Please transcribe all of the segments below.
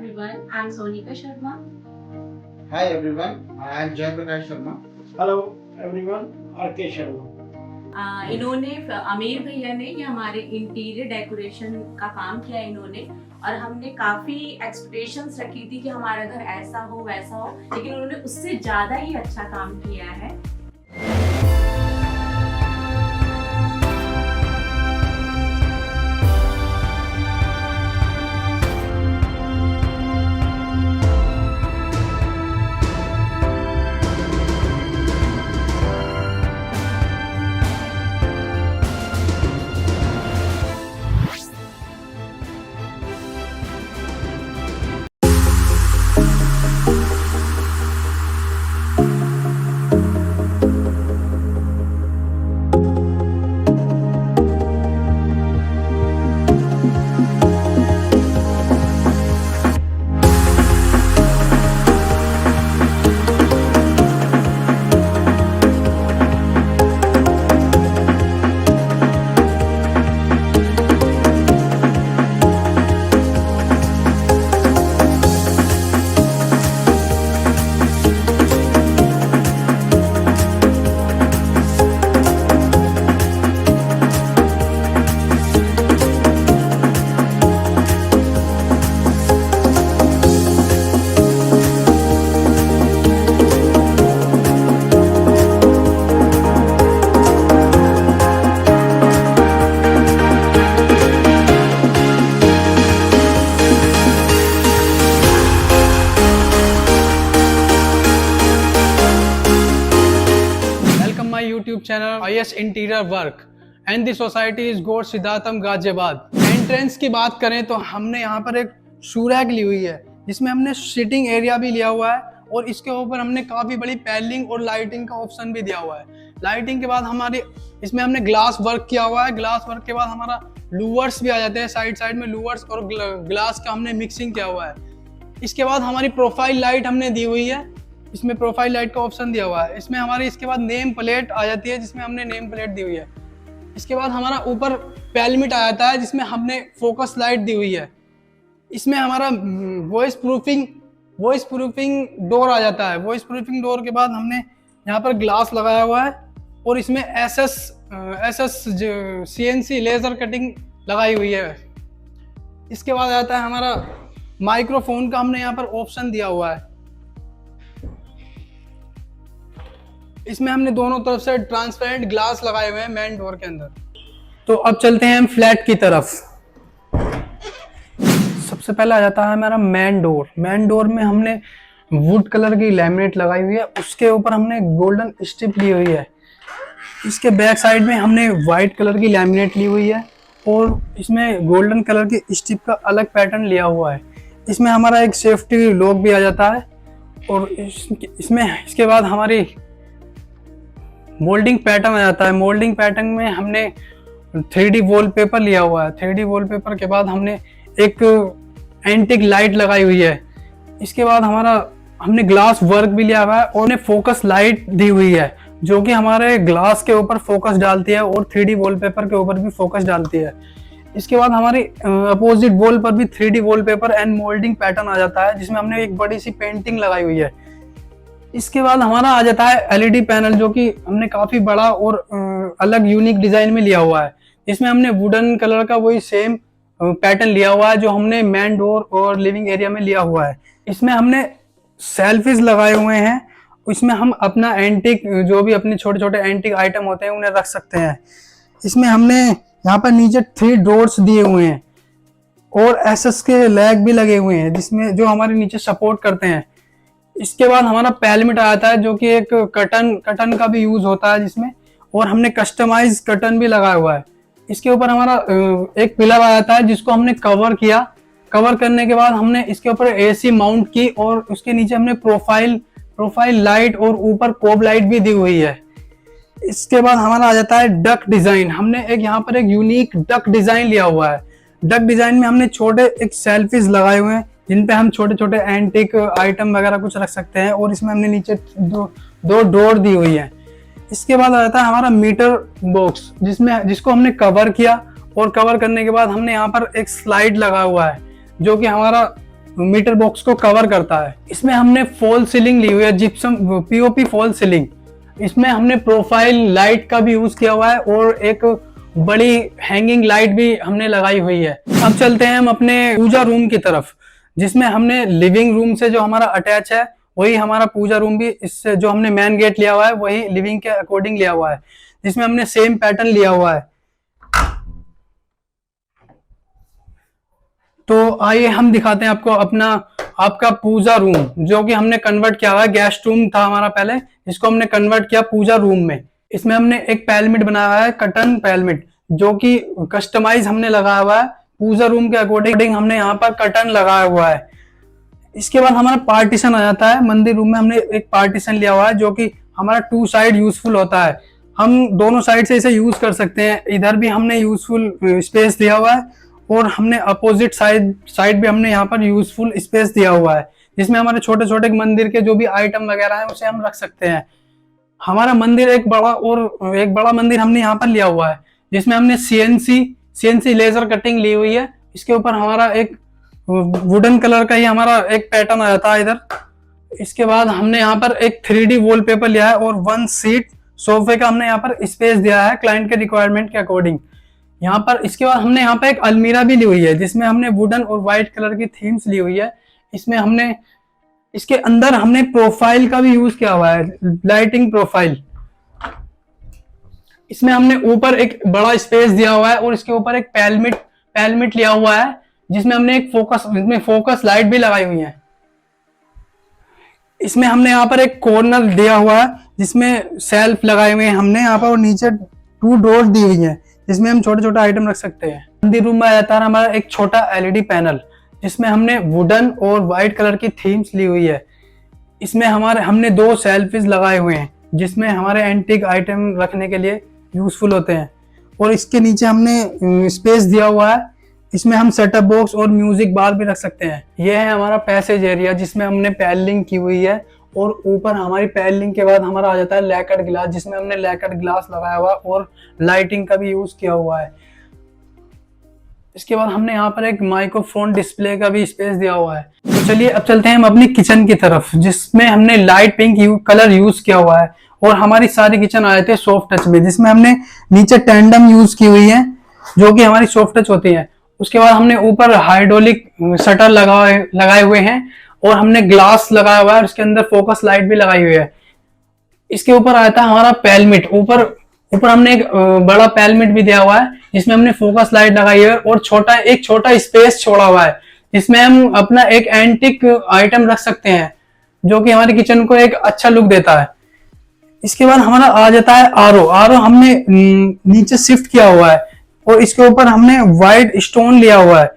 everyone, I'm Sonika Sharma. Hi everyone, I am Jayaprakash Sharma. Hello everyone, R K. Sharma. इन्होंने आमिर भैया ने ये हमारे इंटीरियर डेकोरेशन का काम किया इन्होंने, और हमने काफी एक्सपेक्टेशंस रखी थी कि हमारा घर ऐसा हो वैसा हो, लेकिन उन्होंने उससे ज्यादा ही अच्छा काम किया है। My YouTube channel IS Interior Work and the society is Gor Siddhartham Ghaziabad. Entrance की बात करें तो हमने यहाँ पर एक शू रैक ली हुई है जिसमें हमने सिटिंग एरिया भी लिया हुआ है, और इसके ऊपर हमने काफ़ी बड़ी पैनलिंग और लाइटिंग का ऑप्शन भी दिया हुआ है। लाइटिंग के बाद हमारी इसमें हमने ग्लास वर्क किया हुआ है। ग्लास वर्क के बाद हमारा लूवर्स भी आ जाते हैं, साइड साइड में लूवर्स और ग्लास का हमने मिक्सिंग किया हुआ है। इसके बाद हमारी प्रोफाइल लाइट हमने दी हुई है, इसमें प्रोफाइल लाइट का ऑप्शन दिया हुआ है। इसमें हमारी इसके बाद नेम प्लेट आ जाती है जिसमें हमने नेम प्लेट दी हुई है। इसके बाद हमारा ऊपर पेलमिट आ जाता है जिसमें हमने फोकस लाइट दी हुई है। इसमें हमारा वॉइस प्रूफिंग डोर आ जाता है। वॉइस प्रूफिंग डोर के बाद हमने यहाँ पर ग्लास लगाया हुआ है, और इसमें एसएस CNC लेजर कटिंग लगाई हुई है। इसके बाद आता है हमारा माइक्रोफोन का, हमने यहाँ पर ऑप्शन दिया हुआ है। इसमें हमने दोनों तरफ से ट्रांसपेरेंट ग्लास लगाए हुए हैं मेन डोर के अंदर। तो अब चलते हैं हम फ्लैट की तरफ। सबसे पहले आ जाता है हमारा मेन डोर। मेन डोर में हमने वुड कलर की लैमिनेट लगाई हुई है, उसके ऊपर हमने गोल्डन स्ट्रिप ली हुई है। इसके बैक साइड में हमने वाइट कलर की लैमिनेट ली हुई है, और इसमें गोल्डन कलर की स्ट्रिप का अलग पैटर्न लिया हुआ है। इसमें हमारा एक सेफ्टी लॉक भी आ जाता है, और इसमें इसके बाद हमारी मोल्डिंग पैटर्न आ जाता है। मोल्डिंग पैटर्न में हमने 3D वॉलपेपर लिया हुआ है। 3D वॉलपेपर के बाद हमने एक एंटिक लाइट लगाई हुई है। इसके बाद हमने ग्लास वर्क भी लिया हुआ है, और हमने फोकस लाइट दी हुई है जो कि हमारे ग्लास के ऊपर फोकस डालती है और 3D वॉलपेपर के ऊपर भी फोकस डालती है। इसके बाद हमारी अपोजिट वॉल पर भी 3D wallpaper and moulding pattern आ जाता है जिसमें हमने एक बड़ी सी पेंटिंग लगाई हुई है। इसके बाद हमारा आ जाता है LED पैनल, जो कि हमने काफी बड़ा और अलग यूनिक डिजाइन में लिया हुआ है। इसमें हमने वुडन कलर का वही सेम पैटर्न लिया हुआ है जो हमने मेन डोर और लिविंग एरिया में लिया हुआ है। इसमें हमने सेल्फीज लगाए हुए हैं, इसमें हम अपना एंटिक जो भी अपने छोटे छोटे एंटिक आइटम होते हैं उन्हें रख सकते हैं। इसमें हमने यहाँ पर नीचे 3 डोर्स दिए हुए हैं, और SS के लैग भी लगे हुए हैं जिसमें जो हमारे नीचे सपोर्ट करते हैं। इसके बाद हमारा पेलमिट आ जाता है जो कि एक कटन का भी यूज होता है जिसमें, और हमने कस्टमाइज कटन भी लगाया हुआ है। इसके ऊपर हमारा एक पिलर आ जाता है जिसको हमने कवर किया। कवर करने के बाद हमने इसके ऊपर AC माउंट की, और उसके नीचे हमने प्रोफाइल लाइट और ऊपर कोब लाइट भी दी हुई है। इसके बाद हमारा आ जाता है डक डिजाइन। हमने यहाँ पर एक यूनिक डक डिजाइन लिया हुआ है। डक डिजाइन में हमने छोटे एक सेल्फीज लगाए हुए हैं जिन पे हम छोटे छोटे एंटिक आइटम वगैरह कुछ रख सकते हैं, और इसमें हमने नीचे दो डोर दी हुई है। इसके बाद आ जाता है हमारा मीटर बॉक्स जिसको हमने कवर किया, और कवर करने के बाद हमने यहाँ पर एक स्लाइड लगा हुआ है जो कि हमारा मीटर बॉक्स को कवर करता है। इसमें हमने फॉल सीलिंग ली हुई है, जिप्सम पीओपी फॉल सीलिंग। इसमें हमने प्रोफाइल लाइट का भी यूज किया हुआ है और एक बड़ी हैंगिंग लाइट भी हमने लगाई हुई है। अब चलते हैं हम अपने पूजा रूम की तरफ, जिसमें हमने लिविंग रूम से जो हमारा अटैच है वही हमारा पूजा रूम भी, इससे जो हमने मेन गेट लिया हुआ है वही लिविंग के अकॉर्डिंग लिया हुआ है, जिसमें हमने सेम पैटर्न लिया हुआ है। तो आइए हम दिखाते हैं आपको आपका पूजा रूम, जो कि हमने कन्वर्ट किया हुआ है। गेस्ट रूम था हमारा पहले, इसको हमने कन्वर्ट किया पूजा रूम में। इसमें हमने एक पैलमिट बनाया हुआ है, कर्टन पैलमिट, जो कि कस्टमाइज हमने लगाया हुआ है पूजा रूम के अकॉर्डिंग। हमने यहाँ पर कर्टन लगाया हुआ है। इसके बाद हमारा पार्टीशन आ जाता है। मंदिर रूम में हमने एक पार्टीशन लिया हुआ है, जो कि हमारा 2 साइड यूजफुल होता है। हम दोनों साइड से इसे यूज कर सकते हैं। इधर भी हमने यूजफुल स्पेस दिया हुआ है और हमने अपोजिट साइड भी हमने यहाँ पर यूजफुल स्पेस दिया हुआ है, जिसमें हमारे छोटे छोटे मंदिर के जो भी आइटम वगैरह है उसे हम रख सकते हैं। हमारा मंदिर एक बड़ा मंदिर हमने यहाँ पर लिया हुआ है, जिसमें हमने सीएनसी लेजर कटिंग ली हुई है। इसके ऊपर हमारा एक वुडन कलर का ही हमारा एक पैटर्न आ जाता है इधर। इसके बाद हमने यहाँ पर एक 3D वॉलपेपर लिया है और 1 सीट सोफे का हमने यहाँ पर स्पेस दिया है क्लाइंट के रिक्वायरमेंट के अकॉर्डिंग यहाँ पर। इसके बाद हमने यहाँ पे एक अलमीरा भी ली हुई है, जिसमें हमने वुडन और व्हाइट कलर की थीम्स ली हुई है। इसके अंदर हमने प्रोफाइल का भी यूज किया हुआ है, लाइटिंग प्रोफाइल। इसमें हमने ऊपर एक बड़ा स्पेस दिया हुआ है और इसके ऊपर एक पैलमिट लिया हुआ है, जिसमें हमने एक फोकस लाइट भी लगाई हुई है। इसमें हमने यहाँ पर एक कॉर्नर दिया हुआ है, जिसमें सेल्फ लगाए हुए हैं हमने यहाँ पर, और नीचे 2 डोर दी हुई है, जिसमें हम छोटे छोटे आइटम रख सकते हैं। मंदिर रूम में आ जाता है हमारा एक छोटा LED पैनल, जिसमें हमने वुडन और व्हाइट कलर की थीम्स ली हुई है। इसमें हमने 2 सेल्फीज लगाए हुए हैं, जिसमें हमारे एंटीक आइटम रखने के लिए यूजफुल होते हैं। और इसके नीचे हमने स्पेस दिया हुआ है, इसमें हम सेटअप बॉक्स और म्यूजिक बार भी रख सकते हैं। यह है हमारा पैसेज एरिया, जिसमें हमने पैनलिंग की हुई है। और ऊपर हमारी पैनलिंग के बाद हमारा आ जाता है लैकर्ड ग्लास, जिसमें हमने लैकर्ड ग्लास लगाया हुआ और लाइटिंग का भी यूज किया हुआ है। इसके बाद हमने यहाँ पर एक माइक्रोफोन डिस्प्ले का भी स्पेस दिया हुआ है। तो चलिए अब चलते हैं हम अपनी किचन की तरफ, जिसमें हमने लाइट पिंक कलर यूज किया हुआ है। और हमारी सारी किचन आ जाती है सॉफ्ट टच में, जिसमें हमने नीचे टेंडम यूज की हुई है, जो कि हमारी सॉफ्ट टच होती है। उसके बाद हमने ऊपर हाइड्रोलिक शटर लगाए हुए हैं और हमने ग्लास लगाया हुआ है और उसके अंदर फोकस लाइट भी लगाई हुई है। इसके ऊपर आता है हमारा पैलमिट। ऊपर हमने एक बड़ा पैलमिट भी दिया हुआ है, जिसमें हमने फोकस लाइट लगाई है और एक छोटा स्पेस छोड़ा हुआ है, जिसमें हम अपना एक एंटिक आइटम रख सकते हैं, जो कि हमारी किचन को एक अच्छा लुक देता है। इसके बाद हमारा आ जाता है आरओ हमने नीचे शिफ्ट किया हुआ है और इसके ऊपर हमने व्हाइट स्टोन लिया हुआ है।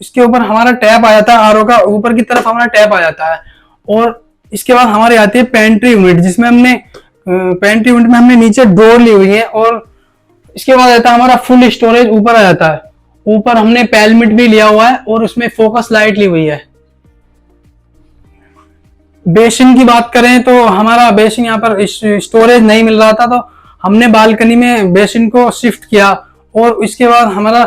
इसके ऊपर हमारा टैप आ जाता है, आरओ का ऊपर की तरफ हमारा टैप आ जाता है। और इसके बाद हमारी आती है पेंट्री यूनिट, जिसमें पेंट्री यूनिट में हमने नीचे डोर ली हुई है। और इसके बाद आता है हमारा फुल स्टोरेज ऊपर आ जाता है। ऊपर हमने पैलमिट भी लिया हुआ है और उसमें फोकस लाइट ली हुई है। बेसिन की बात करें तो हमारा बेसिन यहाँ पर स्टोरेज नहीं मिल रहा था, तो हमने बालकनी में बेसिन को शिफ्ट किया। और इसके बाद हमारा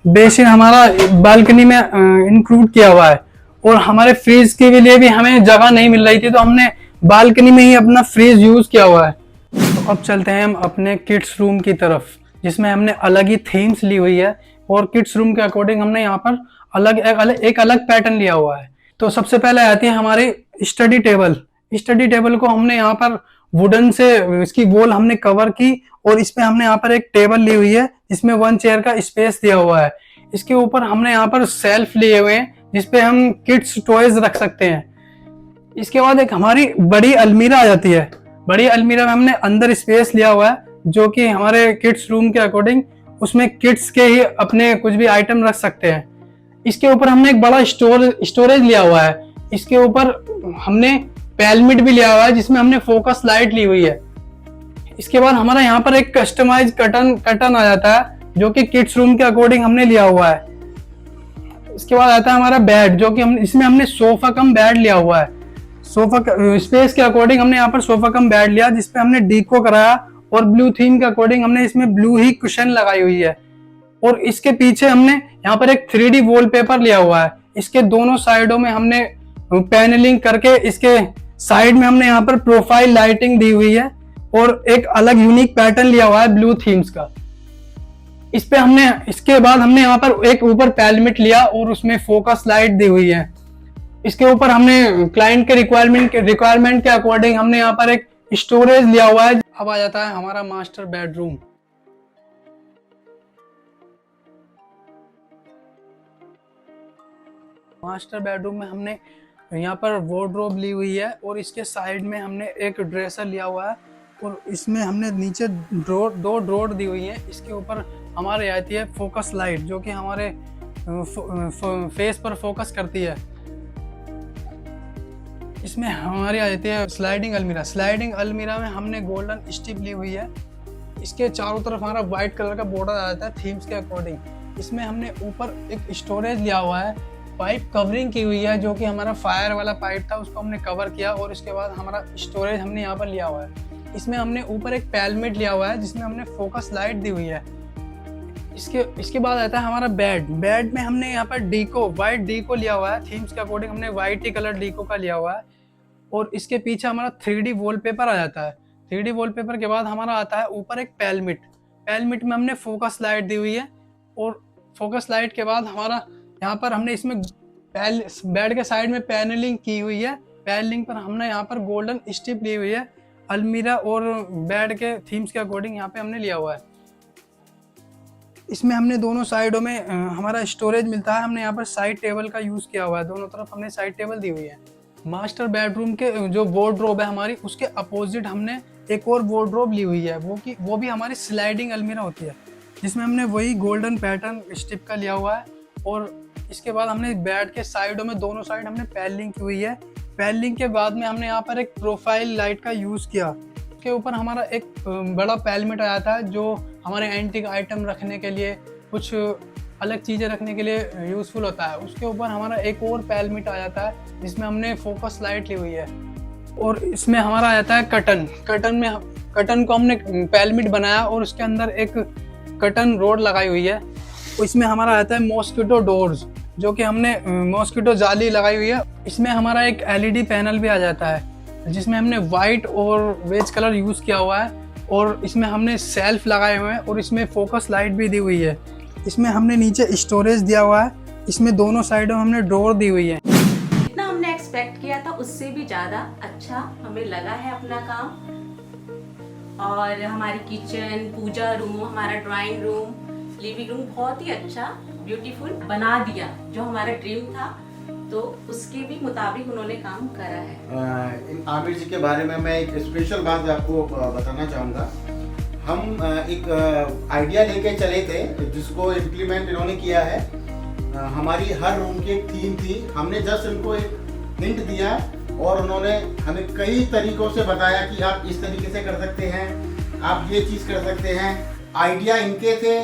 बेसिन हमारा बालकनी में इंक्लूड किया हुआ है। और हमारे फ्रीज के लिए भी हमें जगह नहीं मिल रही थी, तो हमने बालकनी में ही अपना फ्रीज यूज किया हुआ है। तो अब चलते हैं हम अपने किड्स रूम की तरफ, जिसमें हमने अलग ही थीम्स ली हुई है और किड्स रूम के अकॉर्डिंग हमने यहाँ पर एक अलग पैटर्न लिया हुआ है। तो सबसे पहले आती है हमारी स्टडी टेबल को हमने यहाँ पर वुडन से इसकी वॉल हमने कवर की और इसमें हमने यहाँ पर एक टेबल ली हुई है, जिसमें 1 चेयर का स्पेस दिया हुआ है। इसके ऊपर हमने यहाँ पर सेल्फ लिए हुए हैं, जिसपे हम किड्स टॉयज रख सकते हैं। इसके बाद एक हमारी बड़ी अलमीरा आ जाती है। बड़ी अलमीरा में हमने अंदर स्पेस लिया हुआ है, जो कि हमारे किड्स रूम के अकॉर्डिंग उसमें किड्स के ही अपने कुछ भी आइटम रख सकते हैं। इसके ऊपर हमने एक बड़ा स्टोरेज लिया हुआ है। इसके ऊपर हमने पैलमिट भी लिया हुआ है, जिसमें हमने फोकस लाइट ली हुई है। इसके बाद हमारा यहाँ पर एक कस्टमाइज कर्टन आ जाता है, जो कि किड्स रूम के अकॉर्डिंग हमने लिया हुआ है। इसके बाद आता है हमारा बेड, जो कि इसमें हमने सोफा कम बेड लिया हुआ है। सोफा स्पेस के अकॉर्डिंग हमने यहाँ पर सोफा कम बेड लिया, जिसपे हमने डीको कराया और ब्लू थीम के अकॉर्डिंग हमने इसमें ब्लू ही कुशन लगाई हुई है। और इसके पीछे हमने यहाँ पर एक 3D वॉलपेपर लिया हुआ है। इसके दोनों साइडों में हमने पैनलिंग करके इसके साइड में हमने यहाँ पर प्रोफाइल लाइटिंग दी हुई है और एक अलग यूनिक पैटर्न लिया हुआ है ब्लू थीम्स का। इसके बाद हमने यहाँ पर एक ऊपर पैलमिट लिया और उसमें फोकस लाइट दी हुई है। इसके ऊपर हमने क्लाइंट के रिक्वायरमेंट के अकॉर्डिंग हमने यहाँ पर एक स्टोरेज लिया हुआ है। अब आ जाता है हमारा मास्टर बेडरूम। मास्टर बेडरूम में हमने यहाँ पर वार्डरोब ली हुई है और इसके साइड में हमने एक ड्रेसर लिया हुआ है और इसमें हमने नीचे दो ड्रॉर दी हुई है। इसके ऊपर हमारे आती है फोकस लाइट जो कि हमारे फेस पर फोकस करती है। इसमें हमारी आ जाती है स्लाइडिंग अलमीरा में हमने गोल्डन स्टिप ली हुई है। इसके चारों तरफ हमारा व्हाइट कलर का बॉर्डर आ जाता है थीम्स के अकॉर्डिंग। इसमें हमने ऊपर एक स्टोरेज लिया हुआ है, पाइप कवरिंग की हुई है जो कि हमारा फायर वाला पाइप था उसको हमने कवर किया और इसके बाद हमारा स्टोरेज हमने यहाँ पर लिया हुआ है। इसमें हमने ऊपर एक पैलमेट लिया हुआ है जिसमें हमने फोकस लाइट दी हुई है। इसके बाद आता है हमारा बेड में हमने यहाँ पर वाइट डीको लिया हुआ है। थीम्स के अकॉर्डिंग हमने वाइट ही कलर डीको का लिया हुआ है और इसके पीछे हमारा 3D वॉलपेपर आ जाता है। 3D वॉलपेपर के बाद हमारा आता है ऊपर एक पैलमिट में हमने फोकस लाइट दी हुई है और फोकस लाइट के बाद हमारा यहाँ पर हमने इसमें बेड के साइड में पैनलिंग की हुई है। पैनलिंग पर हमने यहाँ पर गोल्डन स्टिप ली हुई है। अलमीरा और बेड के थीम्स के अकॉर्डिंग यहाँ पे हमने लिया हुआ है। इसमें हमने दोनों साइडों में हमारा स्टोरेज मिलता है। हमने यहाँ पर साइड टेबल का यूज़ किया हुआ है, दोनों तरफ हमने साइड टेबल दी हुई है। मास्टर बेडरूम के जो वार्डरोब है हमारी उसके अपोजिट हमने एक और वार्डरोब ली हुई है वो भी हमारी स्लाइडिंग अलमीरा होती है जिसमें हमने वही गोल्डन पैटर्न स्टिप का लिया हुआ है। और इसके बाद हमने बेड के साइडों में दोनों साइड हमने पैनलिंग की हुई है। पैनलिंग के बाद में हमने यहाँ पर एक प्रोफाइल लाइट का यूज़ किया। उसके ऊपर हमारा एक बड़ा पैलमेट आया था जो हमारे एंटीक आइटम रखने के लिए, कुछ अलग चीज़ें रखने के लिए यूज़फुल होता है। उसके ऊपर हमारा एक और पैलमेट आ जाता है जिसमें हमने फोकस लाइट ली हुई है। और इसमें हमारा आ जाता है कटन को हमने पैलमेट बनाया और उसके अंदर एक कटन रोड लगाई हुई है। इसमें हमारा आता है मॉस्किटो डोर्स जो कि हमने मॉस्किटो जाली लगाई हुई है। इसमें हमारा एक LED पैनल भी आ जाता है जिसमें हमने वाइट और बेज कलर यूज़ किया हुआ है और इसमें हमने सेल्फ लगाए हुए हैं और इसमें फोकस लाइट भी दी हुई है। इसमें हमने नीचे स्टोरेज दिया हुआ है। इसमें दोनों साइडों में हमने ड्रॉर दी हुई है। जितना हमने एक्सपेक्ट किया था उससे भी ज़्यादा अच्छा हमें लगा है अपना काम। और हमारी किचन, पूजा रूम, हमारा ड्राइंग रूम, लिविंग रूम बहुत ही अच्छा ब्यूटीफुल बना दिया जो हमारा ड्रीम था। तो उसके भी मुताबिक उन्होंने काम करा है। इन आमिर जी के बारे में मैं एक स्पेशल बात आपको बताना चाहूँगा। हम एक आइडिया लेके चले थे जिसको इम्प्लीमेंट इन्होंने किया है। हमारी हर रूम की एक थीम थी। हमने जस्ट इनको एक हिंट दिया और उन्होंने हमें कई तरीकों से बताया कि आप इस तरीके से कर सकते हैं, आप ये चीज़ कर सकते हैं। आइडिया इनके थे,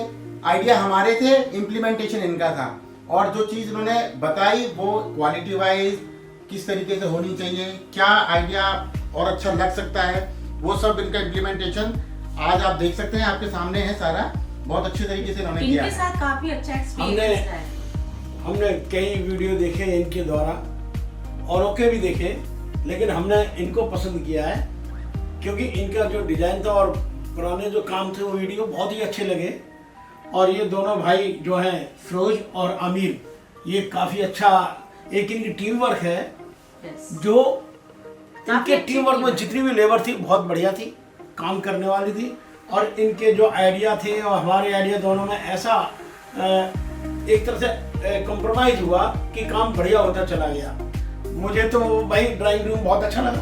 आइडिया हमारे थे, इम्प्लीमेंटेशन इनका था। और जो चीज़ उन्होंने बताई वो क्वालिटी वाइज किस तरीके से होनी चाहिए, क्या आइडिया और अच्छा लग सकता है, वो सब इनका इम्प्लीमेंटेशन आज आप देख सकते हैं, आपके सामने है सारा। बहुत अच्छे तरीके से इन्होंने किया है। इनके साथ काफी अच्छा एक्सपीरियंस है। हमने कई वीडियो देखे इनके द्वारा, औरों के भी देखे, लेकिन हमने इनको पसंद किया है क्योंकि इनका जो डिजाइन था और पुराने जो काम थे वो वीडियो बहुत ही अच्छे लगे। और ये दोनों भाई जो हैं फिरोज और आमिर, ये काफ़ी अच्छा एक इनकी टीम वर्क है। जो इनके टीम वर्क में जितनी भी लेबर थी बहुत बढ़िया थी, काम करने वाली थी। और इनके जो आइडिया थे और हमारे आइडिया दोनों में ऐसा एक तरह से कॉम्प्रोमाइज़ हुआ कि काम बढ़िया होता चला गया। मुझे तो भाई ड्राइंग रूम बहुत अच्छा लगा।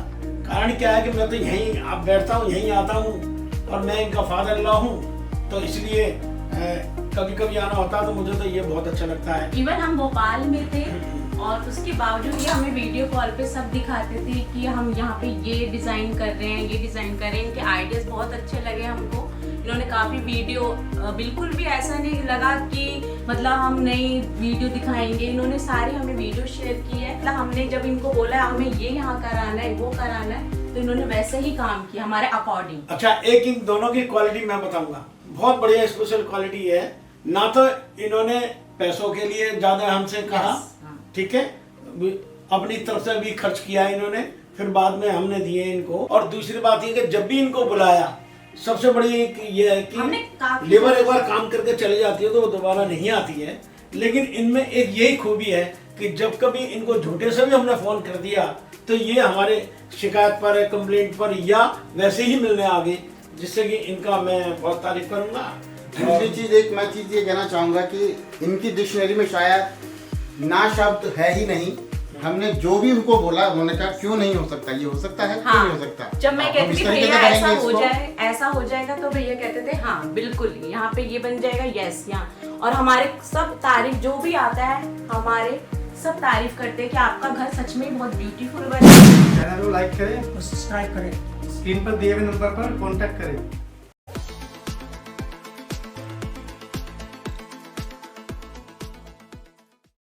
कारण क्या है कि मैं तो यहीं आप बैठता हूँ, यहीं आता हूँ और मैं इनका फादर इन लॉ हूँ, तो इसलिए कभी कभी आना होता है तो मुझे तो ये बहुत अच्छा लगता है। इवन हम भोपाल में थे और उसके बावजूद ये हमें वीडियो कॉल पे सब दिखाते थे कि हम यहाँ पे ये डिज़ाइन कर रहे हैं, ये डिज़ाइन कर रहे हैं। इनके आइडियाज़ बहुत अच्छे लगे हमको। इन्होंने काफ़ी वीडियो, बिल्कुल भी ऐसा नहीं लगा कि मतलब हम नई वीडियो दिखाएंगे। इन्होंने सारी हमें वीडियो शेयर की है। मतलब हमने जब इनको बोला हमें ये यहाँ कराना है, वो कराना है, तो तो इन्होंने वैसे ही काम किया हमारे अकॉर्डिंग। अच्छा, एक इन दोनों की क्वालिटी मैं बताऊंगा, बहुत बढ़िया स्पेशल क्वालिटी है। ना तो इन्होंने पैसों के लिए ज्यादा हमसे कहा, ठीक है, अपनी तरफ से भी खर्च किया इन्होंने, फिर बाद में हमने दिए इनको। और दूसरी बात ये कि जब भी इनको बुलाया, सबसे बड़ी ये है कि लेबर एक बार काम करके चले जाती है तो वो दोबारा नहीं आती है। लेकिन इनमें एक यही खूबी है कि जब कभी इनको झूठे से भी हमने फोन कर दिया तो ये हमारे शिकायत पर, कंप्लेंट पर या वैसे ही मिलने आ गए, जिससे कि इनका मैं बहुत तारीफ करूंगा। दूसरी चीज मैं चीज ये कहना चाहूंगा कि इनकी डिक्शनरी में शायद ना शब्द है ही नहीं। हमने जो भी उनको बोला उन्होंने कहा क्यों नहीं हो सकता, ये हो सकता है, क्यों नहीं हो सकता। जब मैं हम कहती इस थी तरीके से भैया करेंगे ऐसा हो इसको। जाए, ऐसा हो जाएगा, तो भैया कहते थे हाँ बिल्कुल यहाँ पे ये बन जाएगा, यस यहाँ। और हमारे सब तारीफ जो भी आता है, हमारे सब तारीफ करते हैं कि आपका घर सच में बहुत ब्यूटीफुल बना है। चैनल को लाइक करें और सब्सक्राइब करें, स्क्रीन पर दिए हुए नंबर पर कांटेक्ट करें।